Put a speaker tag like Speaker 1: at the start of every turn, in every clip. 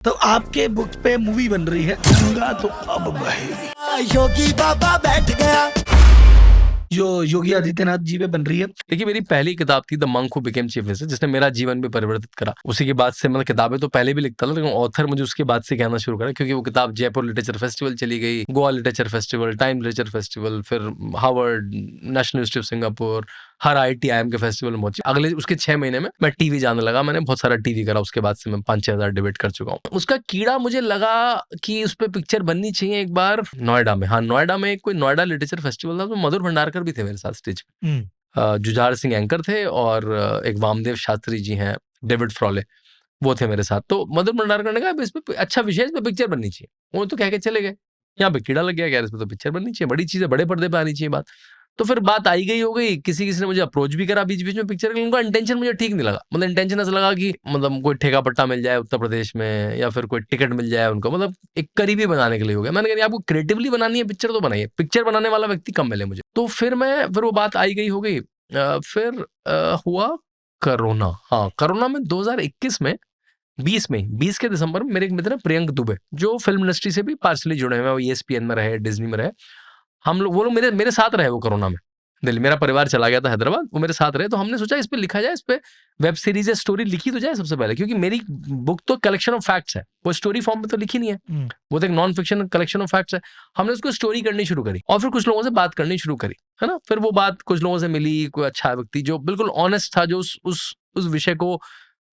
Speaker 1: तो आपके बुक पे मूवी बन रही है गंगा तो अब बहेगी,
Speaker 2: योगी बाबा बैठ गया।
Speaker 1: जो योगी आदित्यनाथ जी पे बन रही है।
Speaker 3: देखिए, मेरी पहली किताब थी the monk who became chief minister, जिसने मेरा जीवन भी परिवर्तित करा। उसी के बाद से मतलब किताबें तो पहले भी लिखता था, लेकिन ऑथर मुझे उसके बाद से कहना शुरू करा, क्योंकि वो किताब जयपुर लिटरेचर फेस्टिवल चली गई, Goa literature festival, Time literature festival, फिर Harvard, National University of Singapore, हर IIT-IIM के फेस्टिवल में पहुंची। अगले उसके 6 महीने में मैं टीवी जाने लगा। मैंने बहुत सारा टीवी करा। उसके बाद से मैं 5-6 हजार डिबेट कर चुका हूँ। उसका कीड़ा मुझे लगा कि उस पर पिक्चर बननी चाहिए एक बार नोएडा में। हाँ, नोएडा में कोई नोएडा लिटरेचर फेस्टिवल था, तो मधुर भंडारकर भी थे मेरे साथ स्टेज पे। जुझार सिंह एंकर थे और एक वामदेव शास्त्री जी हैं, डेविड फ्रॉले, वो थे मेरे साथ। तो मधुर भंडारकर ने कहा इस पे अच्छा विषय, इस पे पिक्चर बननी चाहिए। वो तो कह के चले गए। यहाँ पे कीड़ा लग गया, यार इस पे तो पिक्चर बननी चाहिए, बड़ी चीज है, बड़े पर्दे पे आनी चाहिए बात। तो फिर बात आई गई हो गई। किसी ने मुझे अप्रोच भी करा बीच बीच में पिक्चर के। उनका इंटेंशन मुझे ठीक नहीं लगा। मतलब इंटेंशन ऐसा लगा कि मतलब कोई ठेका पट्टा मिल जाए उत्तर प्रदेश में, या फिर कोई टिकट मिल जाए उनको, मतलब एक करीबी बनाने के लिए हो गया। मैंने कहा आपको क्रिएटिवली बनानी है पिक्चर तो बनाइए, पिक्चर बनाने वाला व्यक्ति कम मिले मुझे। तो फिर वो बात आई गई हो गई। फिर हुआ कोरोना। हाँ, कोरोना में 2021 में 20 के दिसंबर में मेरे एक मित्र हैं प्रियंक दुबे, जो फिल्म इंडस्ट्री से भी पार्सली जुड़े हुए हैं। वो ESPN में रहे, डिज्नी में रहे। वो लोग मेरे साथ रहे। वो कोरोना में दिल्ली, मेरा परिवार चला गया था हैदराबाद, वो मेरे साथ रहे। तो हमने सोचा इस पे लिखा जाए, इस पे वेब सीरीज या स्टोरी लिखी तो जाए सबसे पहले, क्योंकि मेरी बुक तो कलेक्शन ऑफ फैक्ट्स है, वो स्टोरी फॉर्म में तो लिखी नहीं है। वो तो एक non fiction collection of facts है। हमने उसको स्टोरी करनी शुरू करी और फिर कुछ लोगों से बात करनी शुरू करी, है ना। फिर वो बात कुछ लोगों से मिली, कोई अच्छा व्यक्ति जो बिल्कुल ऑनेस्ट था, जो उस विषय को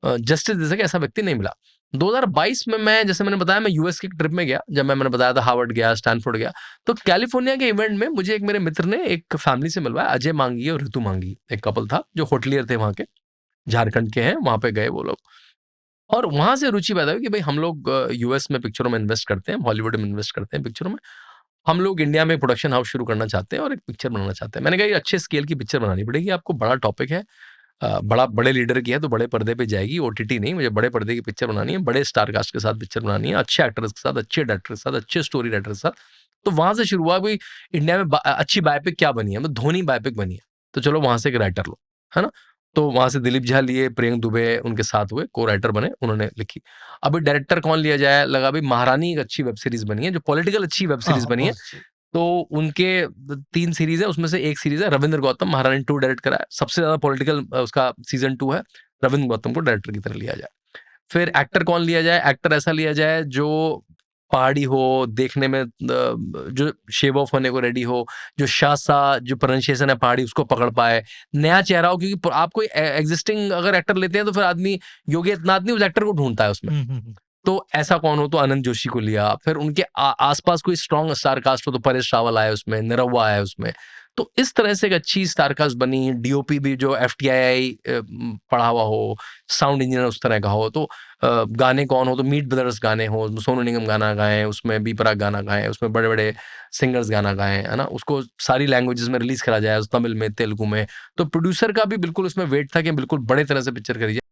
Speaker 3: जस्टिस दे सके, ऐसा व्यक्ति नहीं मिला। 2022 में मैं, जैसे मैंने बताया, मैं यूएस की ट्रिप में गया। जब मैंने बताया था हार्वर्ड गया, स्टैनफोर्ड गया, तो कैलिफोर्निया के इवेंट में मुझे एक मेरे मित्र ने एक फैमिली से मिलवाया। अजय मांगी और ऋतु मांगी, एक कपल था जो होटलियर थे वहां के, झारखंड के हैं। वहां पे गए वो लोग, और वहां से रुचि पैदा हुई कि भाई हम लोग यूएस में पिक्चरों में इन्वेस्ट करते हैं, बॉलीवुड में इन्वेस्ट करते हैं पिक्चरों में। हम लोग इंडिया में प्रोडक्शन हाउस शुरू करना चाहते हैं और एक पिक्चर बनाना चाहते हैं। मैंने कहा अच्छे स्केल की पिक्चर बनानी पड़ेगी आपको, बड़ा टॉपिक है, बड़े लीडर की है, तो बड़े पर्दे पे जाएगी, OTT नहीं। मुझे बड़े पर्दे की पिक्चर बनानी है, बड़े स्टार कास्ट के साथ पिक्चर बनानी है, अच्छे एक्टर्स के साथ, अच्छे डायरेक्टर के साथ, अच्छे स्टोरी राइटर के साथ। तो वहां से शुरू हुआ भाई इंडिया में अच्छी बायोपिक क्या बनी है, मतलब धोनी बायोपिक बनी है, तो चलो वहां से एक राइटर लो, है ना। तो वहां से दिलीप झा लिए, प्रियंक दुबे उनके साथ हुए, को राइटर बने, उन्होंने लिखी। अभी डायरेक्टर कौन लिया जाए, लगा भाई महारानी एक अच्छी वेब सीरीज बनी है, जो पॉलिटिकल अच्छी वेब सीरीज बनी है। तो उनके 3 सीरीज है, उसमें से एक सीरीज है रविंद्र गौतम, महारानी 2 डायरेक्ट करा है। सबसे ज्यादा पॉलिटिकल उसका सीजन 2 है। रविंद्र गौतम को डायरेक्टर की तरह लिया जाए। फिर एक्टर कौन लिया जाए, एक्टर ऐसा लिया जाए जो पहाड़ी हो, देखने में जो शेव ऑफ होने को रेडी हो, जो शासा, जो प्रोनाउंसिएशन है पहाड़ी उसको पकड़ पाए, नया चेहरा हो। क्योंकि आप कोई एग्जिस्टिंग अगर एक्टर लेते हैं तो फिर आदमी योगी आदित्यनाथ नहीं उस एक्टर को ढूंढता है उसमें। तो ऐसा कौन हो, तो आनंद जोशी को लिया। फिर उनके आसपास कोई स्ट्रॉन्ग स्टार कास्ट हो, तो परेश रावल आया उसमें, निरहुआ आया उसमें। तो इस तरह से एक अच्छी स्टार कास्ट बनी। DOP भी जो FTII पढ़ा हुआ हो, साउंड इंजीनियर उस तरह का हो। तो गाने कौन हो, तो मीट ब्रदर्स गाने हो, सोनू निगम गाना गाएं उसमें, बी प्राक गाना गाएं उसमें, बड़े बड़े सिंगर्स गाना गाएं, है ना। उसको सारी लैंग्वेजेस में रिलीज करा जाए, तमिल में, तेलुगु में। तो प्रोड्यूसर का भी बिल्कुल उसमें वेट था कि बिल्कुल बड़े तरह से पिक्चर करी जाए।